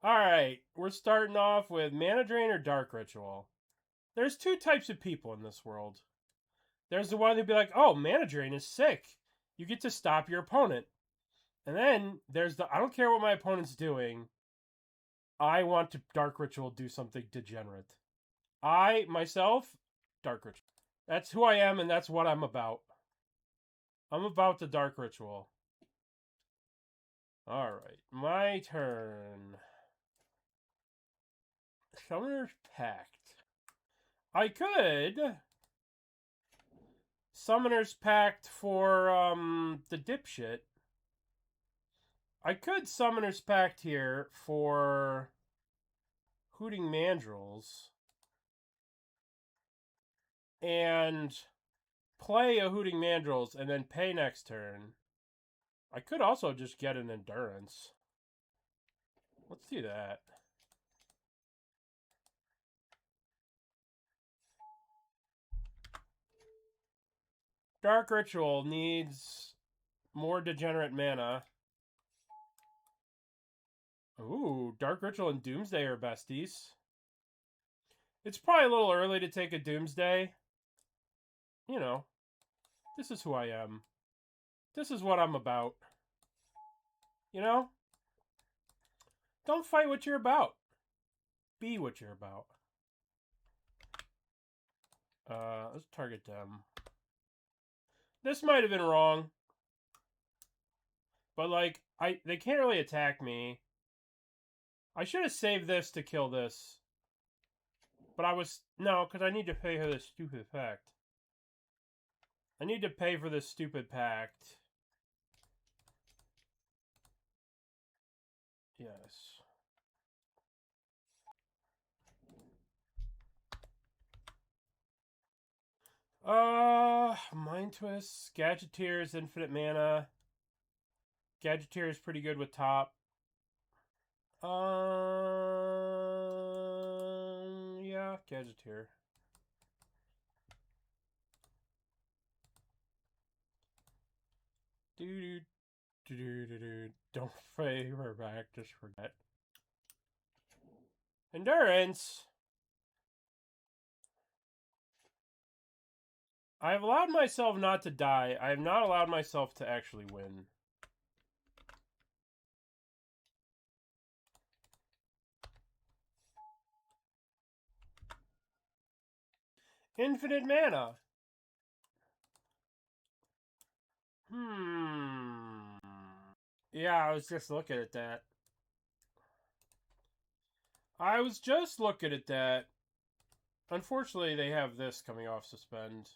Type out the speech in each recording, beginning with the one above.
Alright, we're starting off with Mana Drain or Dark Ritual. There's two types of people in this world. There's the one who'd be like, oh, Mana Drain is sick. You get to stop your opponent. And then there's the, I don't care what my opponent's doing. I want to Dark Ritual do something degenerate. Myself, Dark Ritual. That's who I am and that's what I'm about. I'm about the Dark Ritual. Alright, my turn. Summoner's Pact. I could Summoner's Pact for the dipshit. I could Summoner's Pact here for Hooting Mandrills and play a Hooting Mandrills and then pay next turn. I could also just get an Endurance. Let's do that. Dark Ritual needs more degenerate mana. Ooh, Dark Ritual and Doomsday are besties. It's probably a little early to take a Doomsday. You know, this is who I am. This is what I'm about. You know? Don't fight what you're about. Be what you're about. Let's target them. This might have been wrong. But, like, they can't really attack me. I should have saved this to kill this. But no, because I need to pay for this stupid pact. I need to pay for this stupid pact. Yes. Mind Twist, Gadgeteer's infinite mana. Gadgeteer is pretty good with top. Yeah, Gadgeteer. Don't favor back, just forget. Endurance. I have allowed myself not to die. I have not allowed myself to actually win. Infinite mana. Yeah, I was just looking at that. Unfortunately, they have this coming off suspend.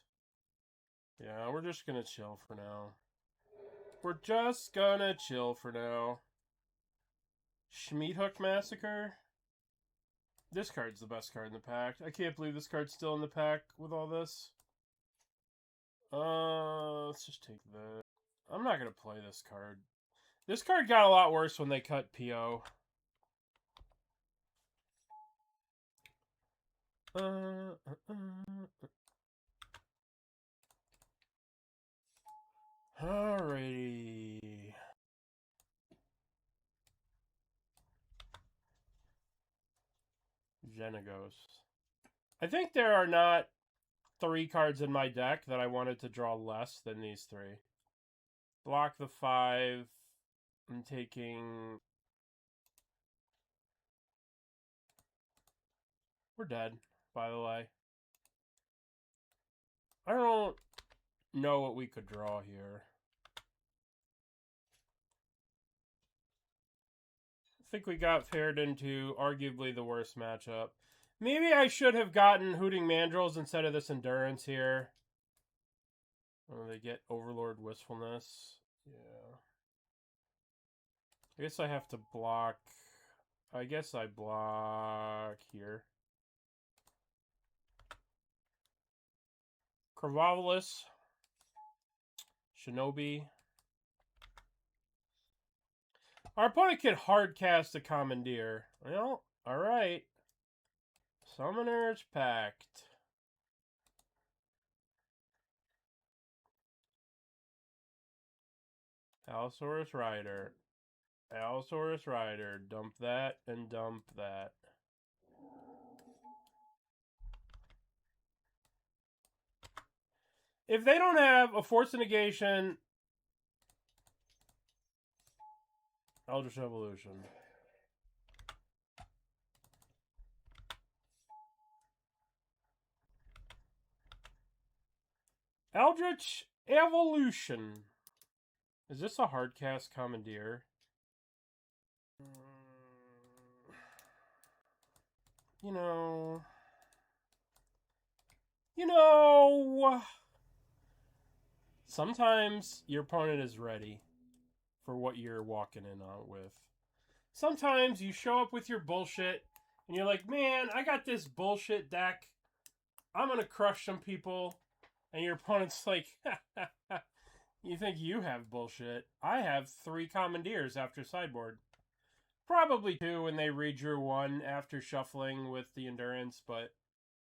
Yeah, we're just gonna chill for now. Schmeathook Massacre. This card's the best card in the pack. I can't believe this card's still in the pack with all this. Let's just take that. I'm not gonna play this card. This card got a lot worse when they cut PO. Alrighty. Xenagos. I think there are not 3 cards in my deck that I wanted to draw less than these 3. Block the 5. I'm taking... We're dead, by the way. I don't know what we could draw here. I think we got paired into arguably the worst matchup. Maybe I should have gotten Hooting Mandrills instead of this Endurance here. Oh, they get Overlord Wistfulness. Yeah. I guess I have to block. I guess I block here. Cravavolis. Shinobi. Our opponent can hard cast a Commandeer. Well, alright. Summoner's Pact. Allosaurus Rider. Allosaurus Rider. Dump that and dump that. If they don't have a Force of Negation, Eldritch Evolution. Eldritch Evolution. Is this a hardcast commandeer? You know... Sometimes your opponent is ready for what you're walking in on with. Sometimes you show up with your bullshit and you're like, man, I got this bullshit deck. I'm going to crush some people. And your opponent's like, you think you have bullshit. I have 3 commandeers after sideboard. Probably 2 when they redrew 1 after shuffling with the endurance, but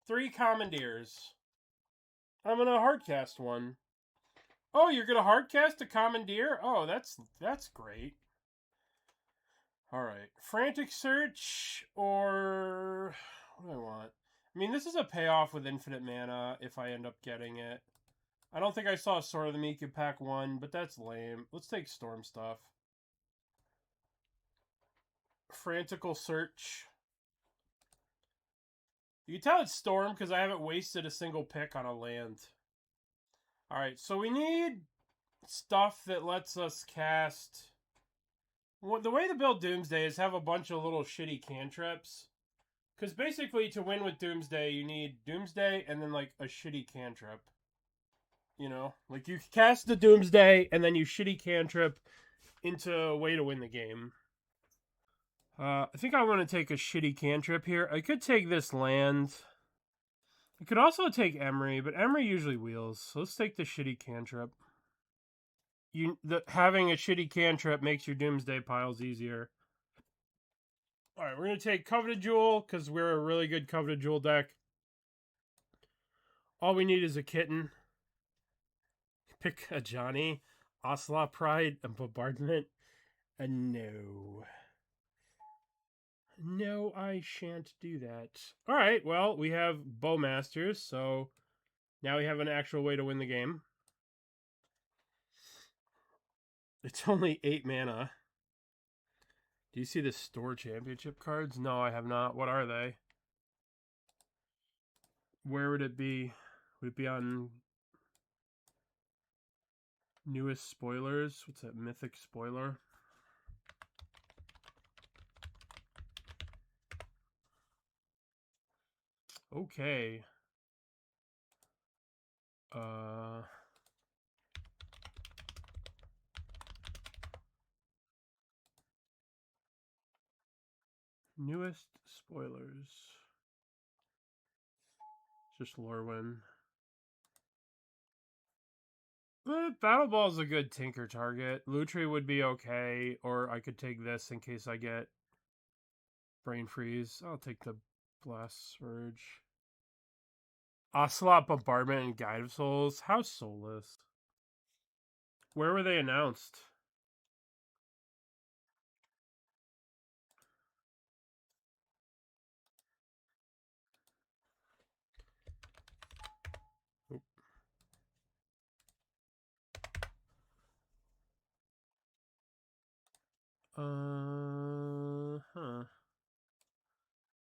3 commandeers. I'm going to hardcast 1. Oh, you're going to hardcast a commandeer? Oh, that's great. All right. Frantic Search or... What do I want? I mean, this is a payoff with infinite mana if I end up getting it. I don't think I saw Sword of the Miku pack 1, but that's lame. Let's take Storm stuff. Frantical Search. You can tell it's Storm because I haven't wasted a single pick on a land. Alright, so we need stuff that lets us cast... Well, the way to build Doomsday is have a bunch of little shitty cantrips. Because basically to win with Doomsday, you need Doomsday and then like a shitty cantrip. You know? Like you cast the Doomsday and then you shitty cantrip into a way to win the game. I think I want to take a shitty cantrip here. I could take this land. I could also take Emery, but Emery usually wheels. So let's take the shitty cantrip. Having a shitty cantrip makes your Doomsday piles easier. Alright, we're going to take Coveted Jewel, because we're a really good Coveted Jewel deck. All we need is a kitten. Pick a Johnny, Ocelot Pride, and Bombardment. And no. No, I shan't do that. Alright, well, we have Bowmasters, so now we have an actual way to win the game. It's only 8 mana. Do you see the Store Championship cards? No, I have not. What are they? Where would it be? Would it be on newest spoilers? What's that? Mythic spoiler? Okay. Newest spoilers. Just Lorwyn. Battle Ball is a good tinker target. Lutri would be okay, or I could take this in case I get Brain Freeze. I'll take the Blast Surge. Ocelot Bombardment and Guide of Souls. How soulless. Where were they announced?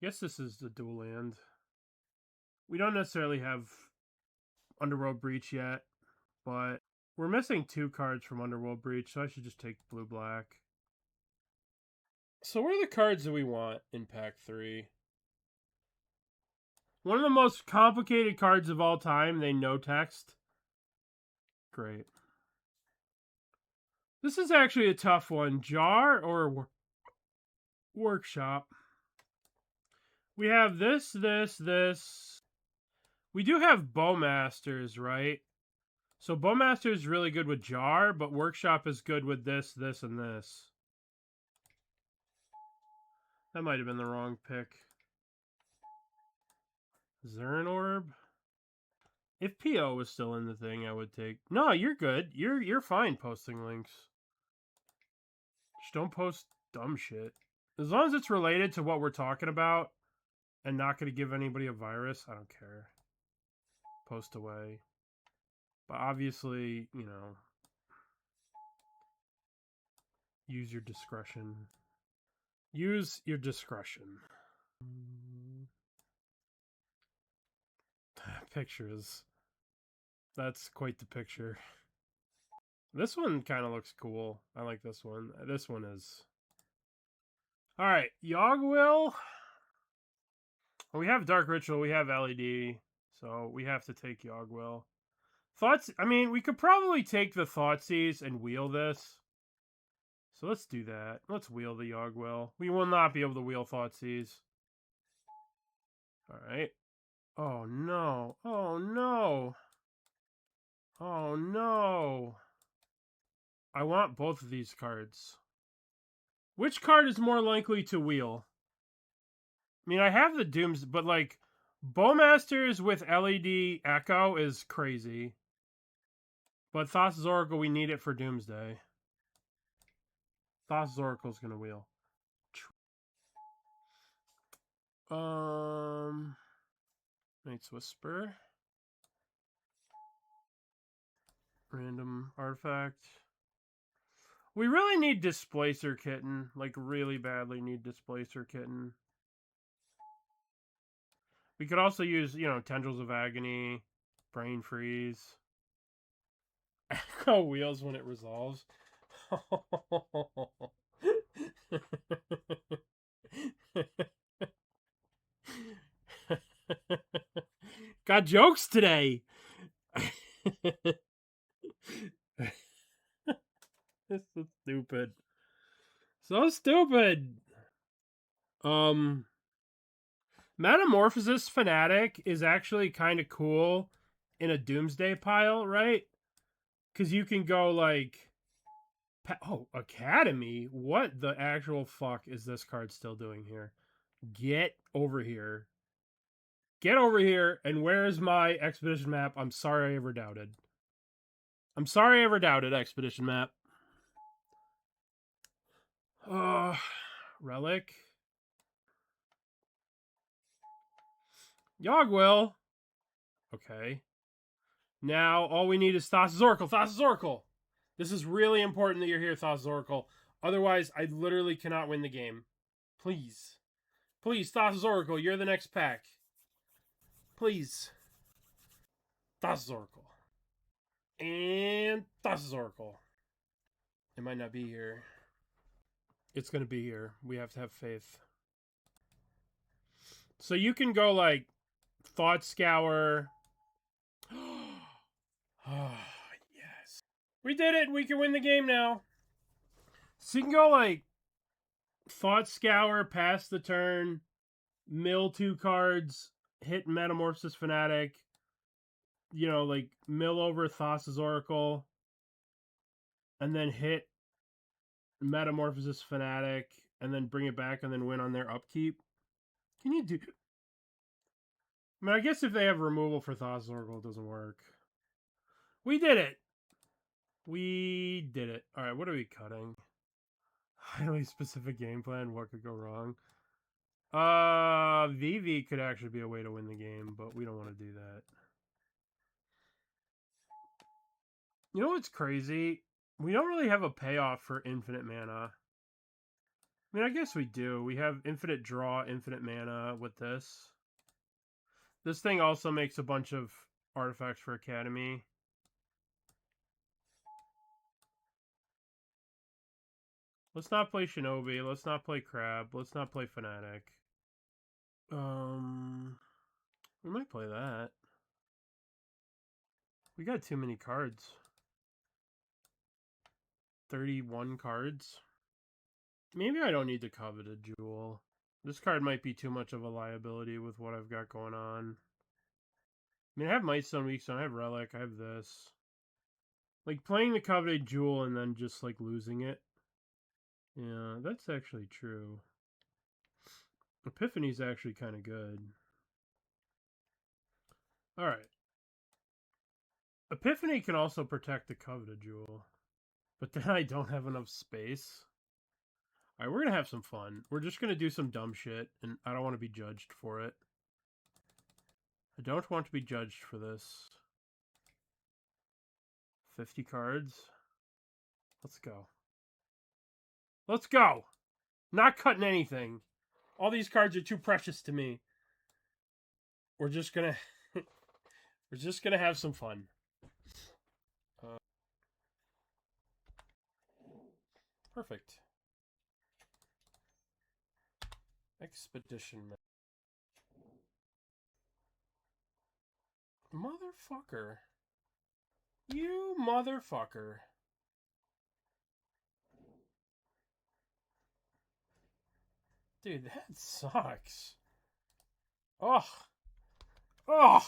Guess this is the dual land. We don't necessarily have Underworld Breach yet, but we're missing 2 cards from Underworld Breach, so I should just take blue-black. So what are the cards that we want in Pack 3? One of the most complicated cards of all time, they no text. Great. This is actually a tough one. Jar or Workshop? We have this. We do have Bowmasters, right? So Bowmaster is really good with Jar, but Workshop is good with this, and this. That might have been the wrong pick. Zern Orb? If PO was still in the thing, I would take... No, you're good. You're fine posting links. Just don't post dumb shit. As long as it's related to what we're talking about and not going to give anybody a virus, I don't care. Post away. But obviously, you know, use your discretion. Use your discretion. Pictures. That's quite the picture. This one kind of looks cool. I like this one. This one is... Alright, Yogg-Will. We have Dark Ritual, we have LED, so we have to take Yogg-Will. Thoughts... I mean, we could probably take the Thoughtseize and wheel this. So let's do that. Let's wheel the Yogg-Will. We will not be able to wheel Thoughtseize. Alright. Oh no. Oh no. Oh no. I want both of these cards. Which card is more likely to wheel? I mean, I have the Dooms, but like, Bowmasters with LED Echo is crazy. But Thassa's Oracle, we need it for Doomsday. Thassa's Oracle's gonna wheel. Knight's Whisper. Random artifact. We really need Displacer Kitten. Like, really badly need Displacer Kitten. We could also use, you know, Tendrils of Agony, Brain Freeze. Echo wheels when it resolves. Got jokes today. This is stupid. So stupid. Metamorphosis Fanatic is actually kind of cool in a Doomsday pile, right? Because you can go like... Oh, Academy? What the actual fuck is this card still doing here? Get over here. Get over here, and where's my Expedition map? I'm sorry I ever doubted. I'm sorry I ever doubted Expedition map. Relic. Yogg-Will. Okay. Now, all we need is Thassa's Oracle. Thassa's Oracle! This is really important that you're here, Thassa's Oracle. Otherwise, I literally cannot win the game. Please. Please, Thassa's Oracle, you're the next pack. Please. Thassa's Oracle. And Thassa's Oracle. It might not be here. It's going to be here. We have to have faith. So you can go like Thought Scour. Oh, yes. We did it. We can win the game now. So you can go like Thought Scour, pass the turn, mill 2 cards, hit Metamorphosis Fanatic, you know, like mill over Thassa's Oracle, and then hit Metamorphosis Fanatic, and then bring it back and then win on their upkeep. Can you do... I mean, I guess if they have removal for Thassa's Oracle, it doesn't work. We did it! We did it. Alright, what are we cutting? Highly specific game plan. What could go wrong? VV could actually be a way to win the game, but we don't want to do that. You know what's crazy? We don't really have a payoff for infinite mana. I mean, I guess we do. We have infinite draw, infinite mana with this. This thing also makes a bunch of artifacts for Academy. Let's not play Shinobi. Let's not play Crab. Let's not play Fanatic. We might play that. We got too many cards. 31 cards. Maybe I don't need the Coveted Jewel. This card might be too much of a liability with what I've got going on. I mean, I have Mightstone, Weakstone, I have Relic, I have this. Like, playing the Coveted Jewel and then just, like, losing it. Yeah, that's actually true. Epiphany's actually kind of good. Alright. Epiphany can also protect the Coveted Jewel. But then I don't have enough space. Alright, we're gonna have some fun. We're just gonna do some dumb shit, and I don't want to be judged for it. I don't want to be judged for this. 50 cards. Let's go. Let's go! Not cutting anything. All these cards are too precious to me. We're just gonna... we're just gonna have some fun. Perfect. Expedition map. Motherfucker. You motherfucker. Dude, that sucks. Ugh. Ugh.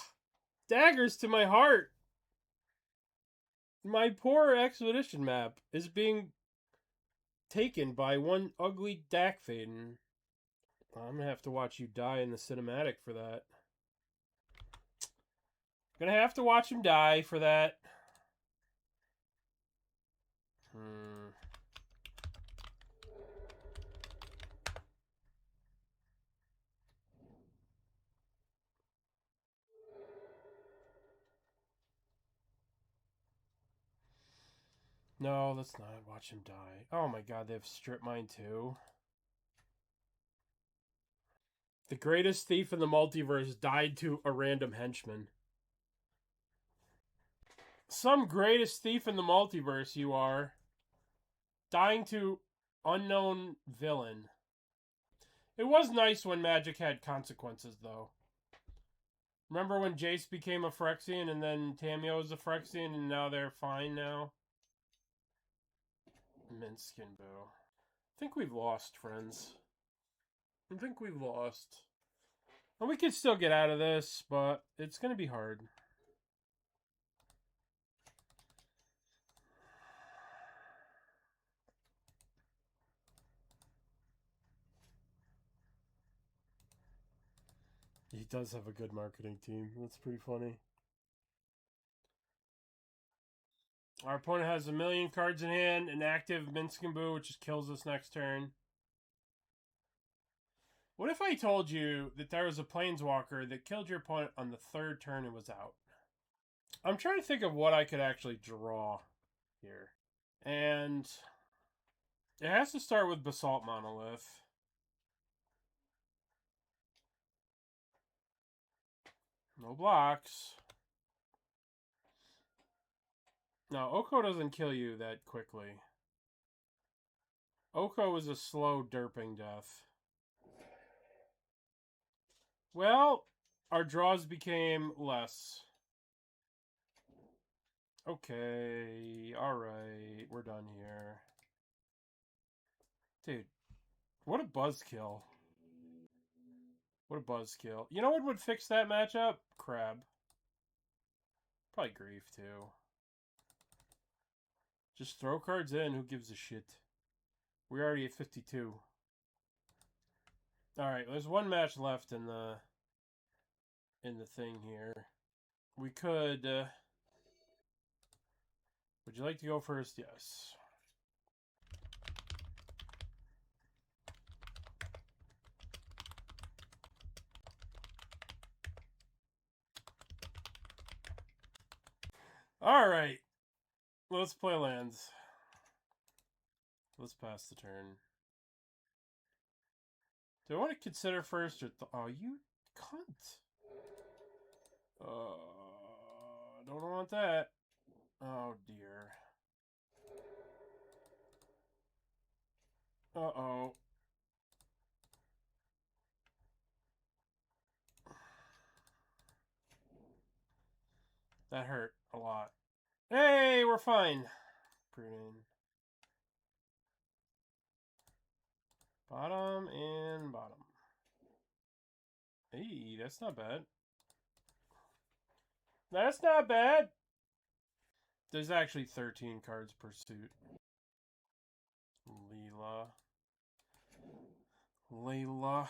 Daggers to my heart. My poor expedition map is being taken by one ugly Dakfaden. I'm gonna have to watch you die in the cinematic for that. Gonna have to watch him die for that. No, let's not watch him die. Oh my god, they have strip mine too. The greatest thief in the multiverse died to a random henchman. Some greatest thief in the multiverse you are. Dying to unknown villain. It was nice when magic had consequences, though. Remember when Jace became a Phyrexian and then Tamio was a Phyrexian and now they're fine now? Minskin Boo. I think we've lost, friends. I think we've lost. And we could still get out of this, but it's going to be hard. He does have a good marketing team. That's pretty funny. Our opponent has 1,000,000 cards in hand, an active Minskin Boo, which just kills us next turn. What if I told you that there was a Planeswalker that killed your opponent on the 3rd turn and was out? I'm trying to think of what I could actually draw here. And it has to start with Basalt Monolith. No blocks. No, Oko doesn't kill you that quickly. Oko is a slow derping death. Well, our draws became less. Okay, alright, we're done here. Dude, what a buzzkill. What a buzzkill. You know what would fix that matchup? Crab. Probably Grief, too. Just throw cards in, who gives a shit? We're already at 52. Alright, there's one match left in the thing here. We could... would you like to go first? Yes. Alright. Let's play lands. Let's pass the turn. Do I want to consider first or... oh, you cunt. Don't want that. Oh, dear. Uh-oh. That hurt a lot. Hey, we're fine. Pruning. Bottom and bottom. Hey, that's not bad. That's not bad. There's actually 13 cards per suit. Layla.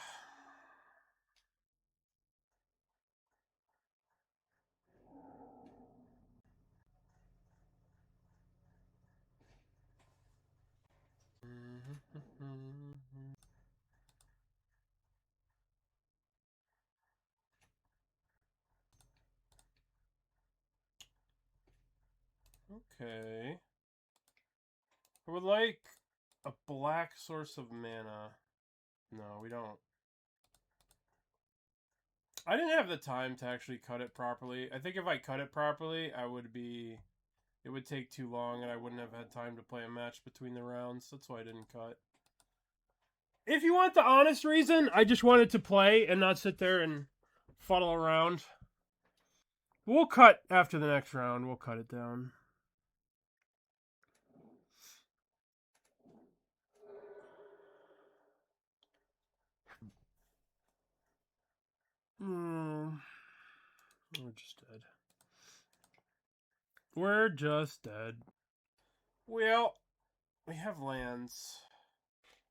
Okay. I would like a black source of mana. No, we don't. I didn't have the time to actually cut it properly. I think if I cut it properly, it would take too long and I wouldn't have had time to play a match between the rounds. That's why I didn't cut. If you want the honest reason, I just wanted to play and not sit there and fuddle around. We'll cut after the next round. We'll cut it down. We're just dead. We're just dead. Well, we have lands.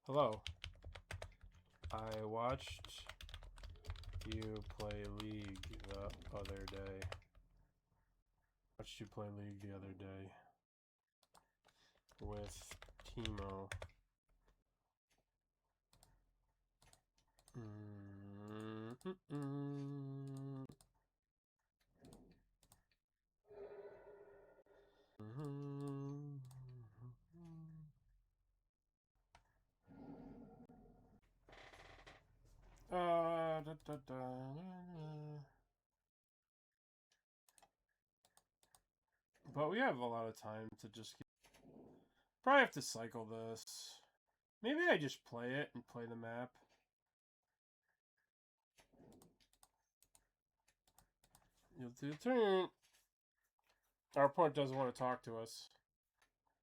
Hello. I watched you play League the other day. Watched you play League the other day. With Timo. But we have a lot of time to just probably have to cycle this. Maybe I just play it and play the map. You'll do a turn. Our opponent doesn't want to talk to us.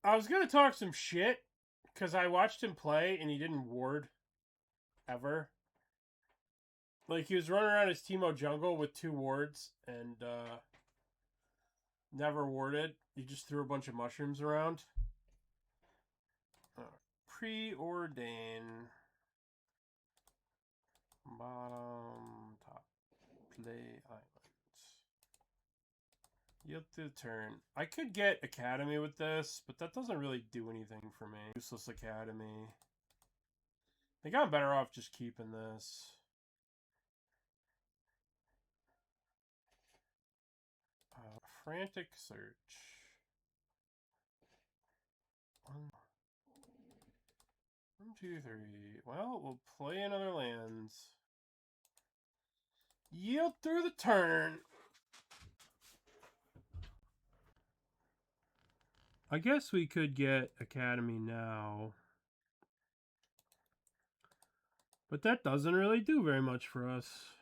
I was going to talk some shit because I watched him play and he didn't ward ever. Like, he was running around his Teemo jungle with 2 wards and never warded. He just threw a bunch of mushrooms around. Preordain. Bottom, top. Play islands. Yield to turn. I could get Academy with this, but that doesn't really do anything for me. Useless Academy. I think I'm better off just keeping this. Frantic Search. 1, 2, 3. Well, we'll play another lands. Yield through the turn. I guess we could get Academy now. But that doesn't really do very much for us.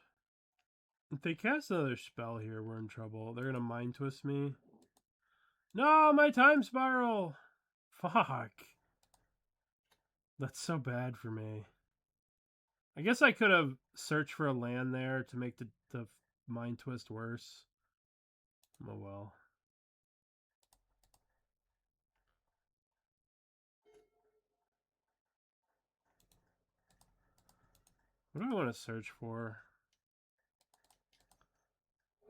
If they cast another spell here, we're in trouble. They're going to Mind Twist me. No, my Time Spiral! Fuck. That's so bad for me. I guess I could have searched for a land there to make the Mind Twist worse. Oh well. What do I want to search for?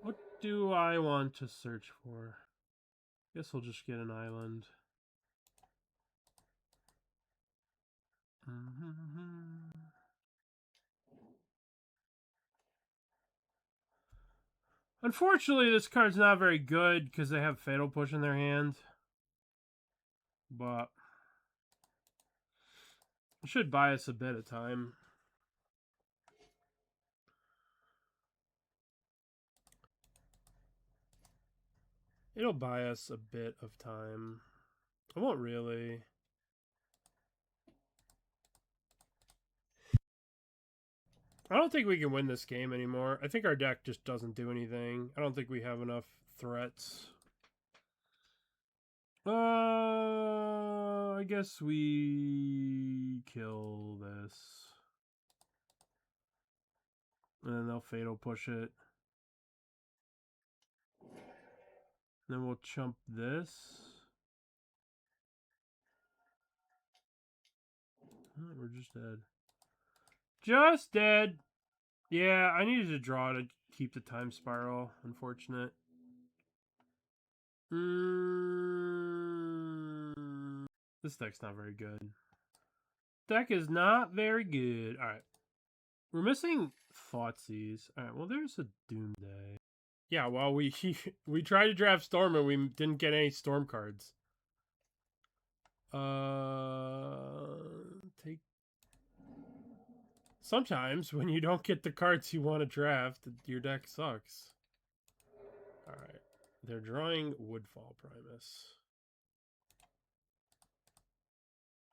What do I want to search for? Guess we'll just get an island. Unfortunately, this card's not very good because they have Fatal Push in their hand. But it should buy us a bit of time. It'll buy us a bit of time. I won't really. I don't think we can win this game anymore. I think our deck just doesn't do anything. I don't think we have enough threats. I guess we kill this. And then they'll Fatal Push it. Then we'll chump this. Oh, we're just dead. Just dead. Yeah, I needed to draw to keep the Time Spiral. Unfortunate. This deck's not very good. Deck is not very good. Alright. We're missing Thoughtseize. Alright, well, there's a Doomday. Yeah, well, we we tried to draft Storm and we didn't get any Storm cards. Take. Sometimes when you don't get the cards you want to draft, your deck sucks. All right, they're drawing Woodfall Primus.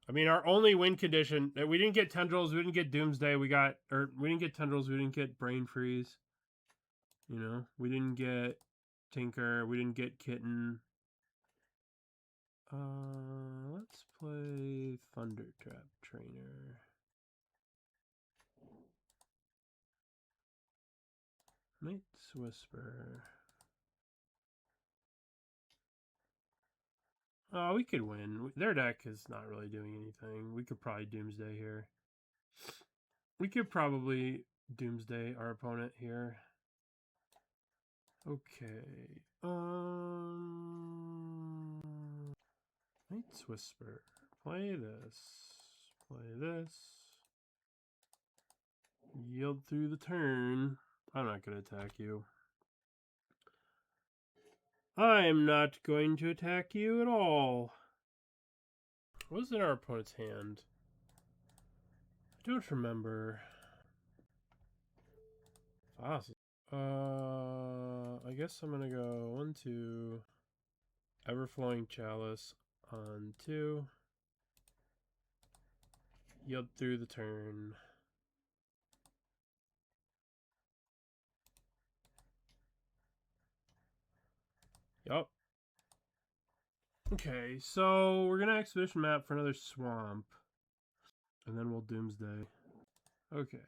I mean, our only win condition, we didn't get Tendrils, we didn't get Doomsday, we didn't get Tendrils, we didn't get Brain Freeze. You know, we didn't get Tinker, we didn't get Kitten. Let's play Thunder Trap Trainer. Night's Whisper. Oh, we could win. Their deck is not really doing anything. We could probably Doomsday here. We could probably Doomsday our opponent here. Okay. Night's Whisper. Play this. Play this. Yield through the turn. I'm not going to attack you. I'm not going to attack you at all. What was in our opponent's hand? I don't remember. Awesome. I guess I'm gonna go 1, 2. Everflowing Chalice on 2. Yield through the turn. Yup. Okay, so we're gonna Expedition Map for another swamp. And then we'll Doomsday. Okay.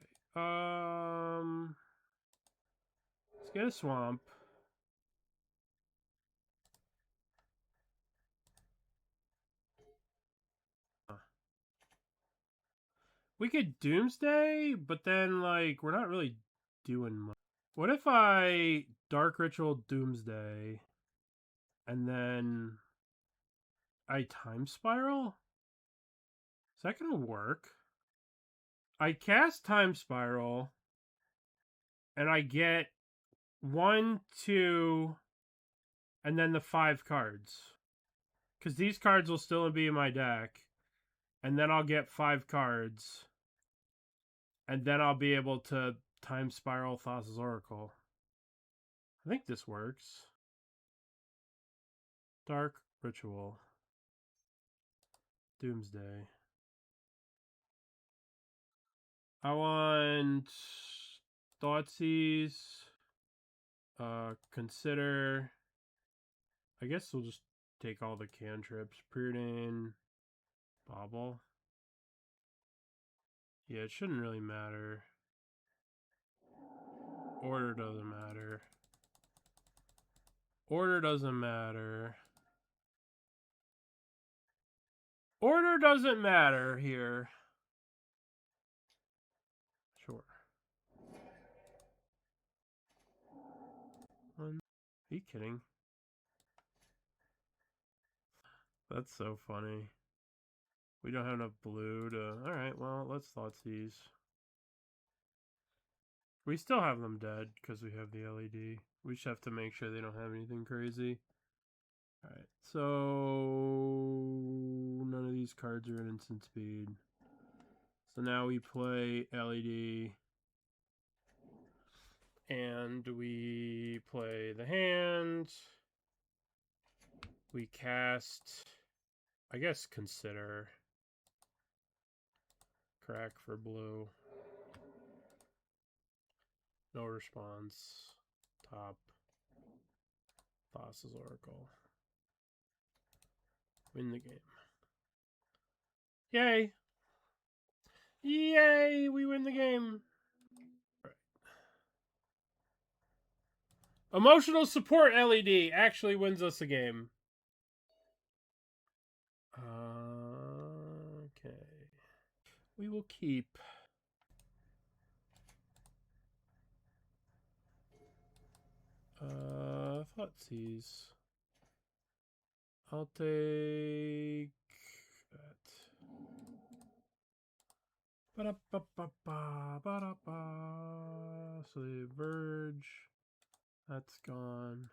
Let's get a swamp. We could Doomsday, but then, like, we're not really doing much. What if I Dark Ritual Doomsday, and then I Time Spiral? Is that gonna work? I cast Time Spiral, and I get 1, 2, and then the 5 cards. Because these cards will still be in my deck. And then I'll get 5 cards. And then I'll be able to Time Spiral Thassa's Oracle. I think this works. Dark Ritual. Doomsday. I want Thoughtseize. Consider. I guess we'll just take all the cantrips. Preordain. Bobble. Yeah, it shouldn't really matter. Order doesn't matter. Order doesn't matter. Order doesn't matter here. Sure. Are you kidding? That's so funny. We don't have enough blue to... Alright, well, let's Thoughtseize. We still have them dead because we have the LED. We just have to make sure they don't have anything crazy. Alright, so... None of these cards are at instant speed. So now we play LED. And we play the hand. We cast... I guess Consider. Crack for blue. No response. Top. Thassa's Oracle. Win the game. Yay! Yay! We win the game! Right. Emotional support LED actually wins us a game. Okay. We will keep. Thoughtseize. I'll take that. Ba-da-ba-ba-ba, ba-da-ba. So Verge. That's gone.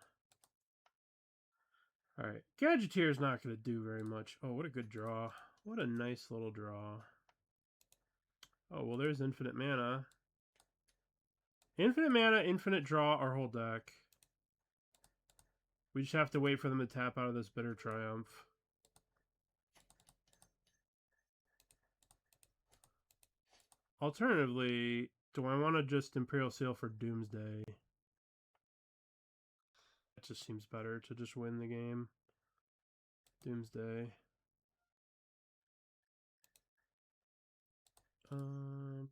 Alright. Gadgeteer's not going to do very much. Oh, what a good draw. What a nice little draw. Oh, well, there's infinite mana. Infinite mana, infinite draw, our whole deck. We just have to wait for them to tap out of this Bitter Triumph. Alternatively, do I want to just Imperial Seal for Doomsday? It just seems better to just win the game. Doomsday.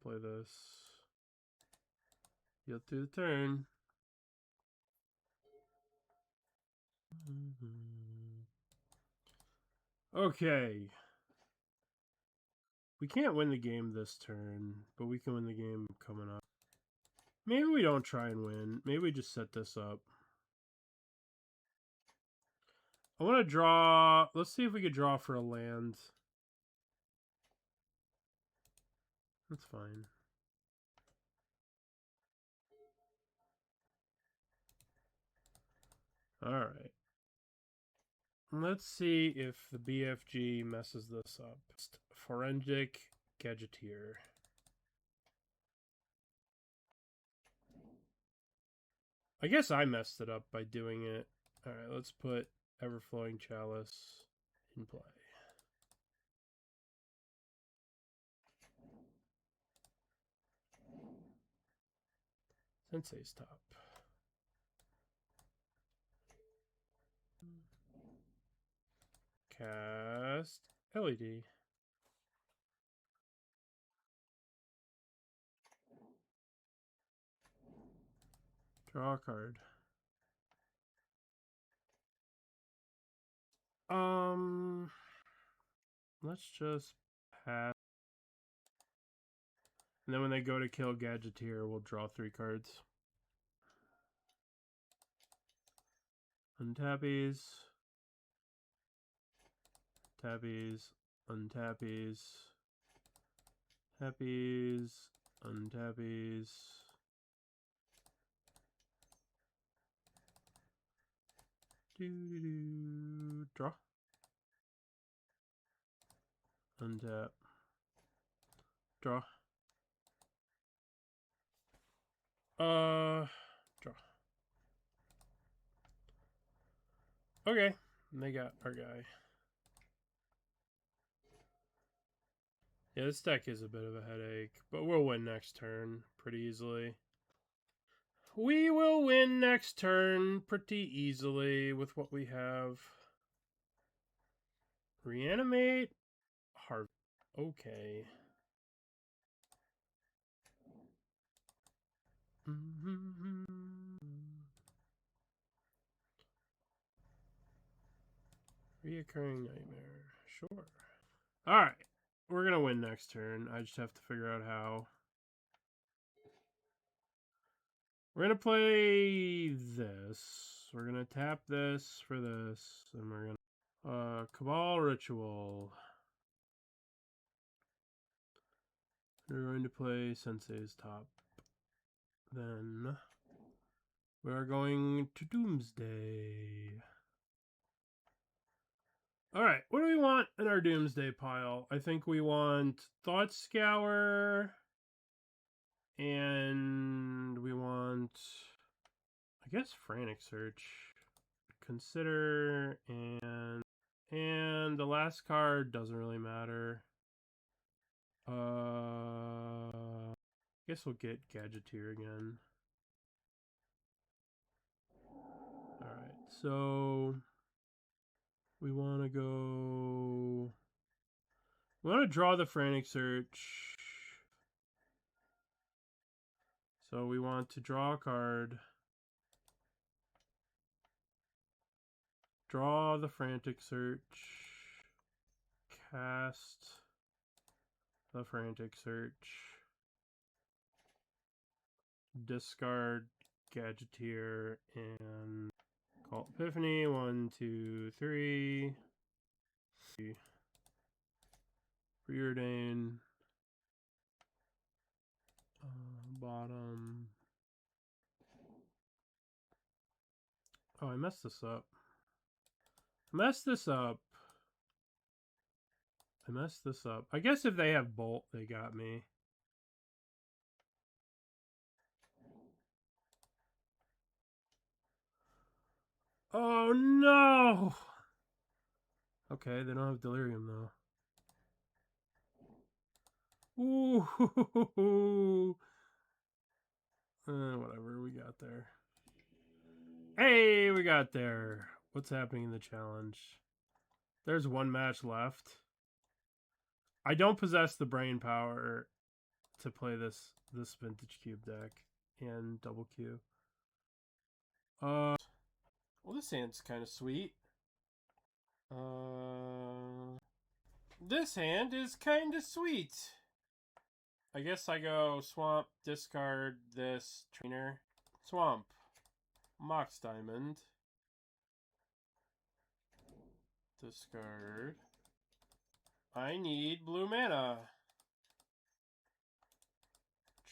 Play this. Yield through the turn. Okay. We can't win the game this turn, but we can win the game coming up. Maybe we don't try and win. Maybe we just set this up. I want to draw. Let's see if we could draw for a land. That's fine. All right. Let's see if the BFG messes this up. Forensic Gadgeteer. I guess I messed it up by doing it. All right, let's put Everflowing Chalice in play. Sensei's top. Cast LED. Draw a card. Let's just pass. And then when they go to kill Gadgeteer, we'll draw 3 cards. Untappies. Tappies. Untappies. Tappies. Untappies. Draw. Untap. Draw. Draw. Okay. They got our guy. Yeah, this deck is a bit of a headache, but we'll win next turn pretty easily. We will win next turn pretty easily with what we have. Reanimate. Harvest. Okay. Reoccurring nightmare. Sure. Alright. We're going to win next turn. I just have to figure out how. We're going to play this. We're going to tap this for this. And we're going to... Cabal Ritual. We're going to play Sensei's top. Then... we are going to Doomsday. Alright, what do we want in our Doomsday pile? I think we want Thought Scour. And we want, I guess, Frantic Search. Consider, and the last card doesn't really matter. I guess we'll get Gadgeteer again. Alright, so we want to go... we want to draw the Frantic Search. So we want to draw a card. Draw the Frantic Search. Cast the Frantic Search. Discard Gadgeteer and call Epiphany. 1, 2, 3. Preordain. Bottom. Oh, I messed this up. Messed this up. I messed this up. I guess if they have Bolt, they got me. Oh, no! Okay, they don't have Delirium, though. Ooh! Whatever, we got there. Hey, we got there. What's happening in the challenge? There's one match left. I don't possess the brain power to play this vintage cube deck and double Q. Well, this hand's kind of sweet. This hand is kind of sweet. I guess I go swamp, discard this trainer, swamp, Mox Diamond, discard. I need blue mana.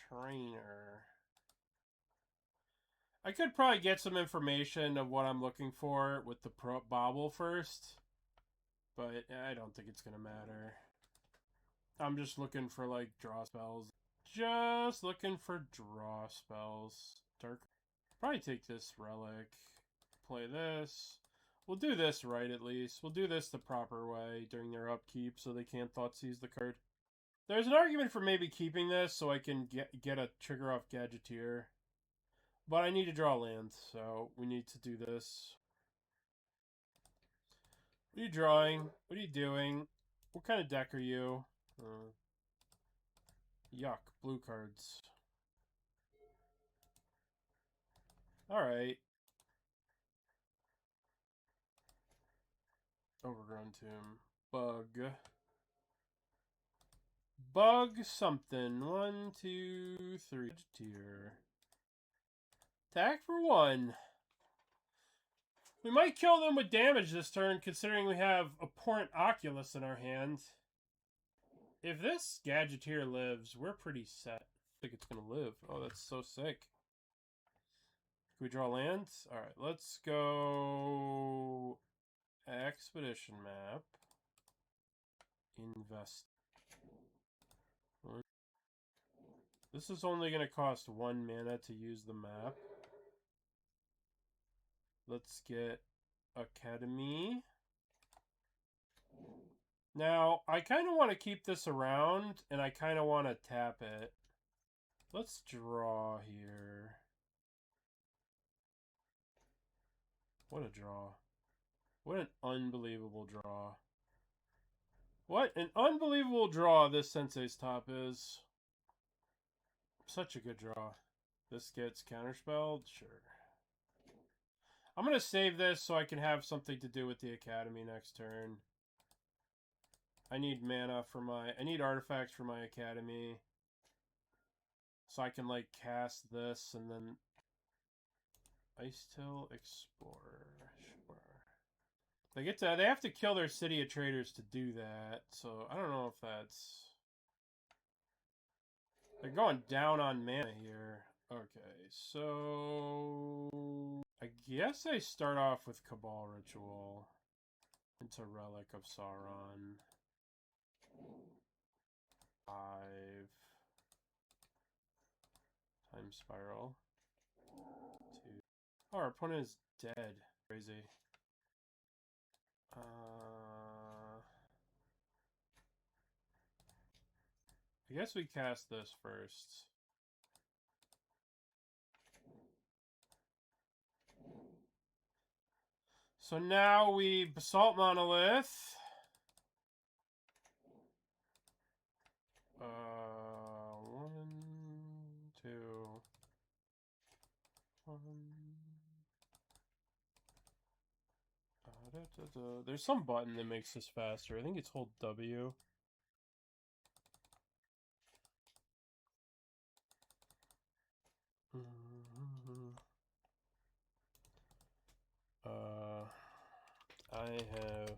Trainer. I could probably get some information of what I'm looking for with the bobble first, but I don't think it's gonna matter. I'm just looking for like draw spells. Just looking for draw spells. Dark. Probably take this relic. Play this. We'll do this right at least. We'll do this the proper way during their upkeep so they can't Thoughtseize the card. There's an argument for maybe keeping this so I can get a trigger off Gadgeteer. But I need to draw land, so we need to do this. What are you drawing? What are you doing? What kind of deck are you? Yuck, blue cards. Alright. Overgrown Tomb. Bug. Bug something. 1, 2, 3. Tier. Attack for 1. We might kill them with damage this turn, considering we have Abhorrent Oculus in our hand. If this Gadgeteer lives, we're pretty set. I think it's going to live. Oh, that's so sick. Can we draw lands? Alright, let's go... Expedition map. Invest. This is only going to cost 1 mana to use the map. Let's get Academy. Now, I kind of want to keep this around, and I kind of want to tap it. Let's draw here. What a draw. What an unbelievable draw. What an unbelievable draw this Sensei's Top is. Such a good draw. This gets counterspelled? Sure. I'm going to save this so I can have something to do with the Academy next turn. I need mana for my... I need artifacts for my Academy. So I can, like, cast this and then... Icetail Explorer. Sure. They have to kill their City of Traders to do that. So I don't know if that's... They're going down on mana here. Okay, so... I guess I start off with Cabal Ritual into Relic of Sauron. 5. Time Spiral. 2. Oh, our opponent is dead. Crazy. I guess we cast this first. So now we Basalt Monolith. 1, 2. 1. There's some button that makes this faster. I think it's hold W. I have...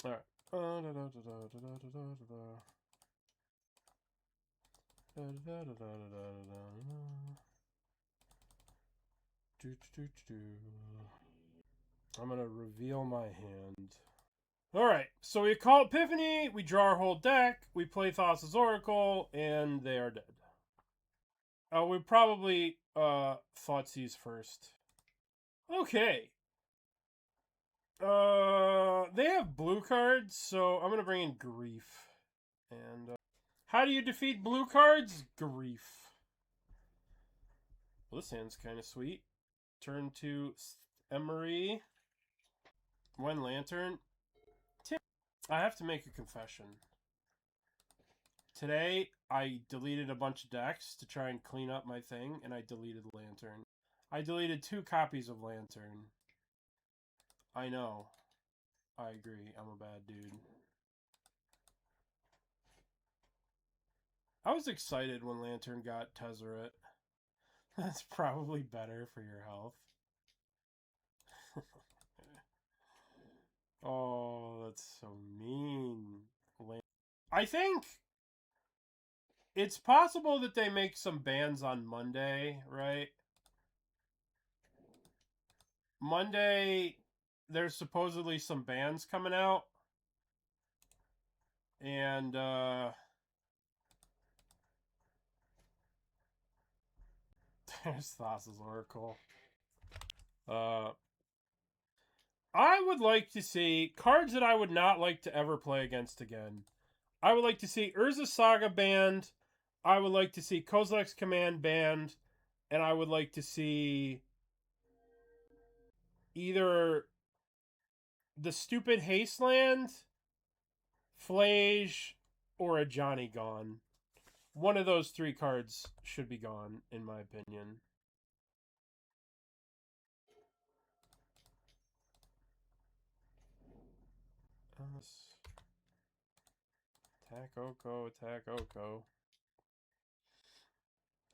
Alright. I'm gonna reveal my hand. Alright, so we call Epiphany, we draw our whole deck, we play Thassa's Oracle, and they are dead. We probably Thoughtseize first. Okay. They have blue cards, so I'm gonna bring in Grief. And how do you defeat blue cards? Grief. Well, this hand's kind of sweet. Turn to Emery. One Lantern. I have to make a confession. Today, I deleted a bunch of decks to try and clean up my thing, and I deleted Lantern. I deleted 2 copies of Lantern. I know. I agree. I'm a bad dude. I was excited when Lantern got Tezzeret. That's probably better for your health. Oh, that's so mean. I think it's possible that they make some bans on Monday, right? Monday, there's supposedly some bans coming out. And, there's Thassa's Oracle. I would like to see cards that I would not like to ever play against again. I would like to see Urza Saga banned. I would like to see Kozilek's Command banned. And I would like to see either the stupid Hasteland, Flage, or a Johnny gone. One of those 3 cards should be gone, in my opinion. Attack Oko, attack Oko.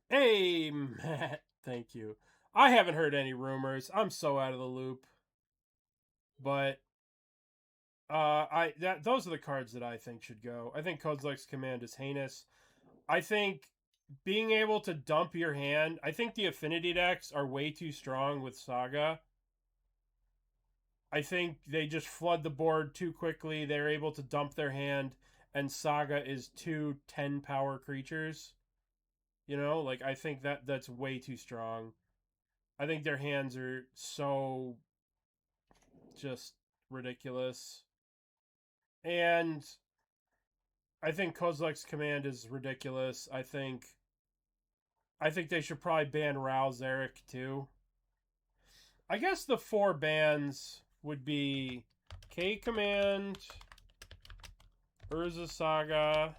Hey, Matt. Thank you. I haven't heard any rumors. I'm so out of the loop. But those are the cards that I think should go. I think Kozilek's Command is heinous. I think being able to dump your hand, I think the affinity decks are way too strong with Saga. I think they just flood the board too quickly. They're able to dump their hand, and Saga is 2 10-power creatures. You know, like, I think that's way too strong. I think their hands are so just ridiculous. And I think Kozilek's Command is ridiculous. I think they should probably ban Ral Zarek too. I guess the 4 bans would be K Command, Urza Saga,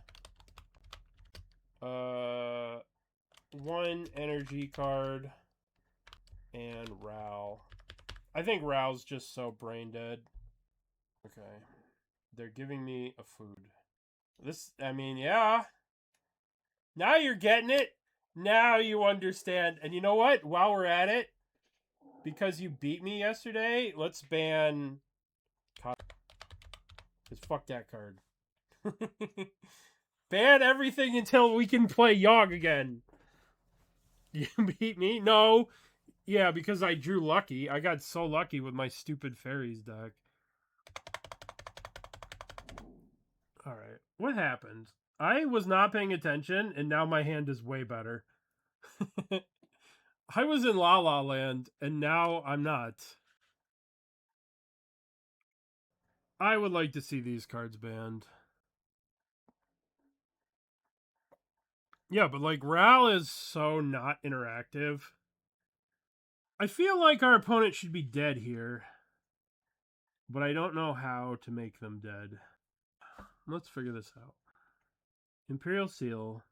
1 energy card, and Ral. I think Ral's just so brain dead. Okay. They're giving me a food. I mean, yeah. Now you're getting it. Now you understand. And you know what? While we're at it, because you beat me yesterday, let's ban... Because fuck that card. Ban everything until we can play Yogg again. You beat me? No. Yeah, because I drew lucky. I got so lucky with my stupid fairies deck. Alright. What happened? I was not paying attention, and now my hand is way better. I was in La La Land, and now I'm not. I would like to see these cards banned. Yeah, but like Ral is so not interactive. I feel like our opponent should be dead here. But I don't know how to make them dead. Let's figure this out. Imperial Seal.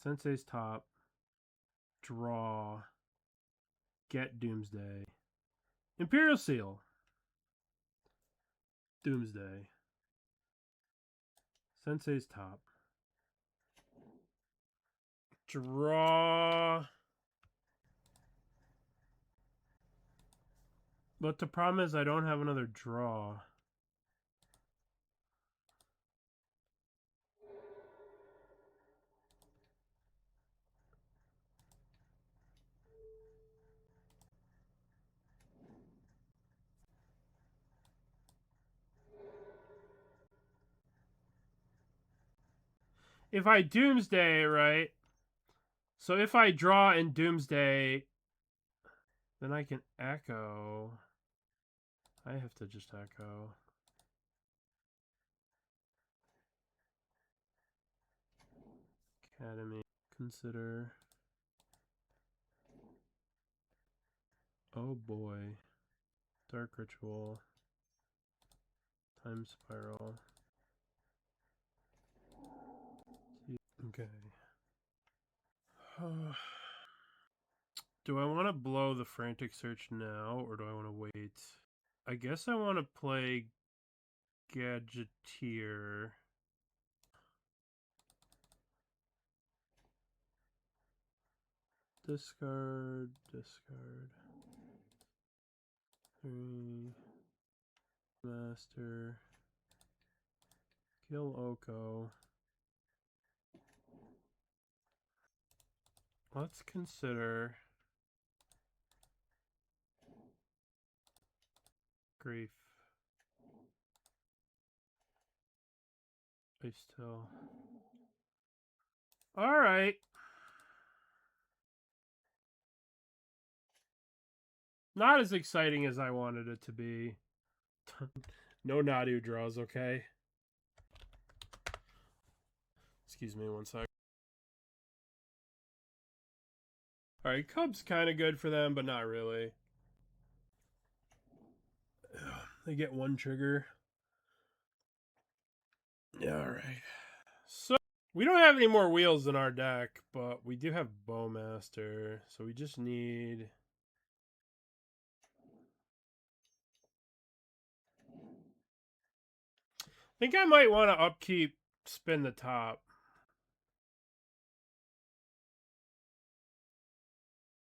Sensei's Top. Draw. Get Doomsday. Imperial Seal. Doomsday. Sensei's Top. Draw. But the problem is I don't have another draw. if I Doomsday, right? So if I draw in Doomsday, then I can echo. I have to just echo. Academy. Consider. Oh boy. Dark Ritual. Time Spiral. Okay. Do I want to blow the Frantic Search now, or do I want to wait? I guess I want to play Gadgeteer. Discard. 3. Master. Kill Oko. Let's consider Grief. I still. Alright. Not as exciting as I wanted it to be. No Nadu draws, okay? Excuse me one sec. Alright, Cub's kind of good for them, but not really. They get one trigger. Yeah, alright. So, we don't have any more wheels in our deck, but we do have Bowmaster. So we just need... I think I might want to upkeep, spin the top.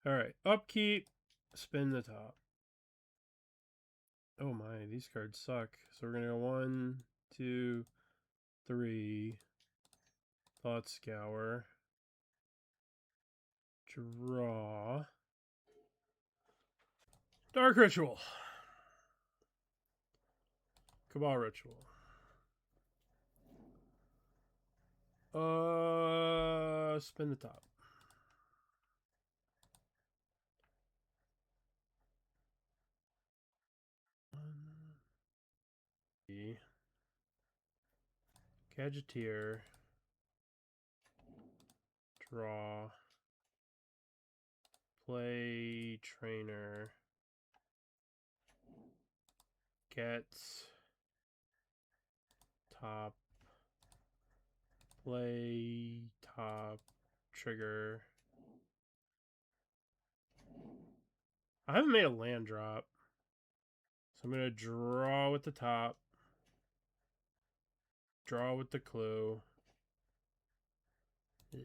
Alright, upkeep, spin the top. Oh my, these cards suck. So we're going to go 1, 2, 3. Thought Scour. Draw. Dark Ritual. Cabal Ritual. Spin the top. Gadgeteer. Draw. Play Trainer. Get top. Play top. Trigger. I haven't made a land drop. So I'm going to draw with the top. Draw with the clue. Ugh.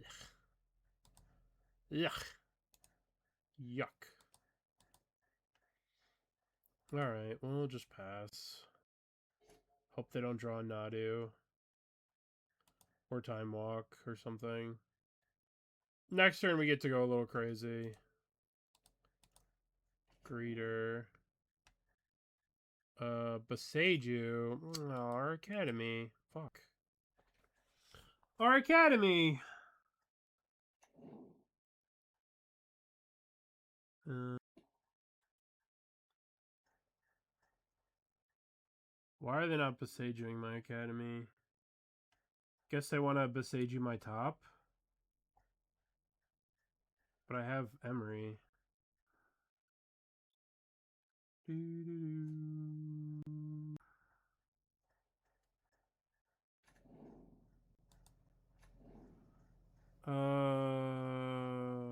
Yuck. Yuck. Alright, we'll just pass. Hope they don't draw Nadu. Or Time Walk or something. Next turn we get to go a little crazy. Greeter. Beseiju. Oh, our Academy. Fuck. Our Academy! Why are they not Beseijuing my Academy? Guess they want to Beseiju my top? But I have Emery.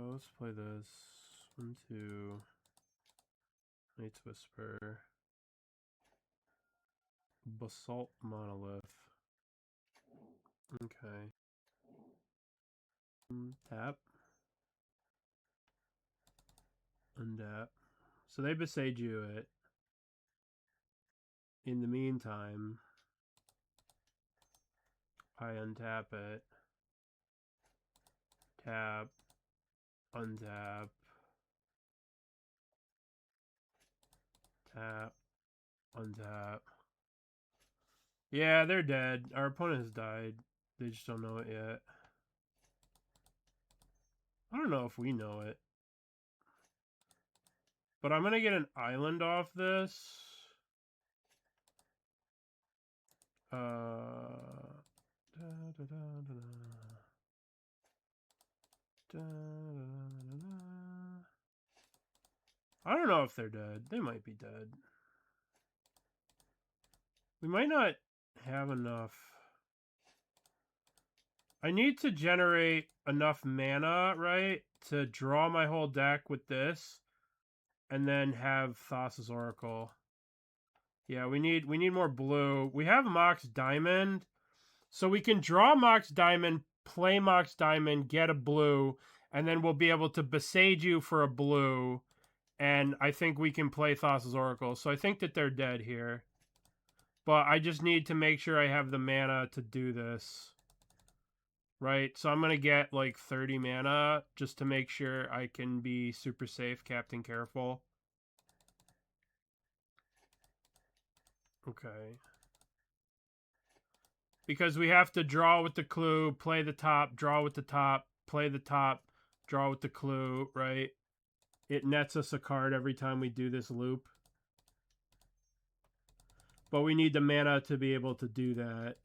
Let's play this. 1, 2. Knight's Whisper. Basalt Monolith. Okay. Tap. Untap. So they Beseiju it. In the meantime, I untap it. Tap. Untap. Tap. Untap. Yeah, they're dead. Our opponent has died. They just don't know it yet. I don't know if we know it. But I'm going to get an island off this. I don't know if they're dead. They might be dead. We might not have enough. I need to generate enough mana, right, to draw my whole deck with this, and then have Thassa's Oracle. Yeah, we need more blue. We have Mox Diamond, so we can draw Mox Diamond, play Mox Diamond, get a blue, and then we'll be able to Besage you for a blue, and I think we can play Thassa's Oracle. So I think that they're dead here. But I just need to make sure I have the mana to do this. Right? So I'm going to get like 30 mana just to make sure I can be super safe, Captain Careful. Okay. Because we have to draw with the clue, play the top, draw with the top, play the top, draw with the clue, right? It nets us a card every time we do this loop. But we need the mana to be able to do that.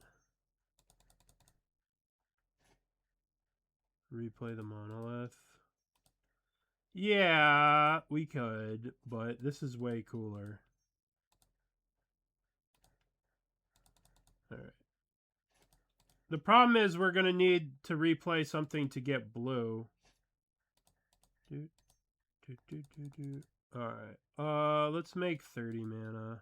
Replay the monolith. Yeah, we could, but this is way cooler. Alright. The problem is we're going to need to replay something to get blue. Alright. Let's make 30 mana.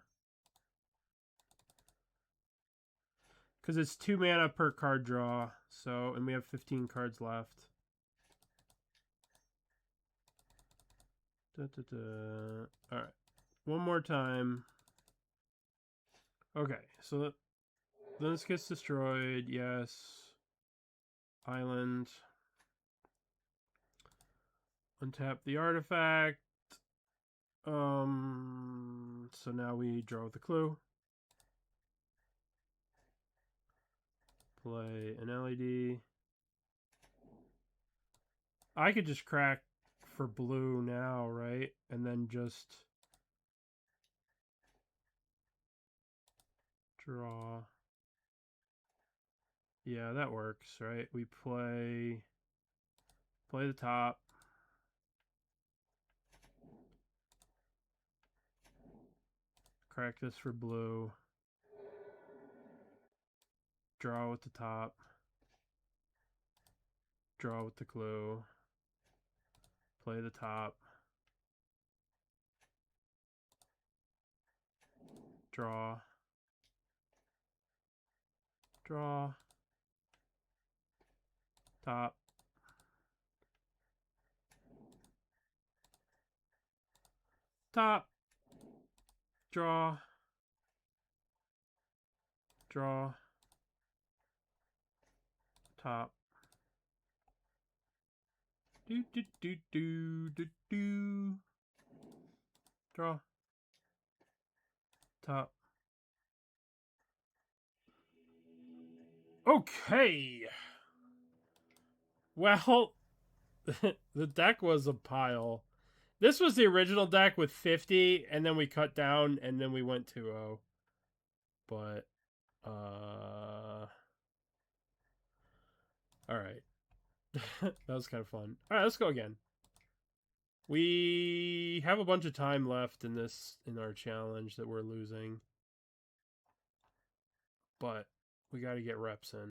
Because it's 2 mana per card draw. So, and we have 15 cards left. Alright. One more time. Okay, so this gets destroyed. Yes. Island. Untap the artifact. So now we draw with the clue. Play an LED. I could just crack for blue now, right? And then just draw. Yeah, that works, right? We play the top. Crack this for blue. Draw with the top. Draw with the clue. Play the top. Draw. Draw. Top. Top. Draw. Draw. Top. Do do do do do do. Draw. Top. Okay. Well, the deck was a pile. This was the original deck with 50, and then we cut down, and then we went 2-0. But, alright. That was kind of fun. Alright, let's go again. We have a bunch of time left in our challenge that we're losing. But we got to get reps in.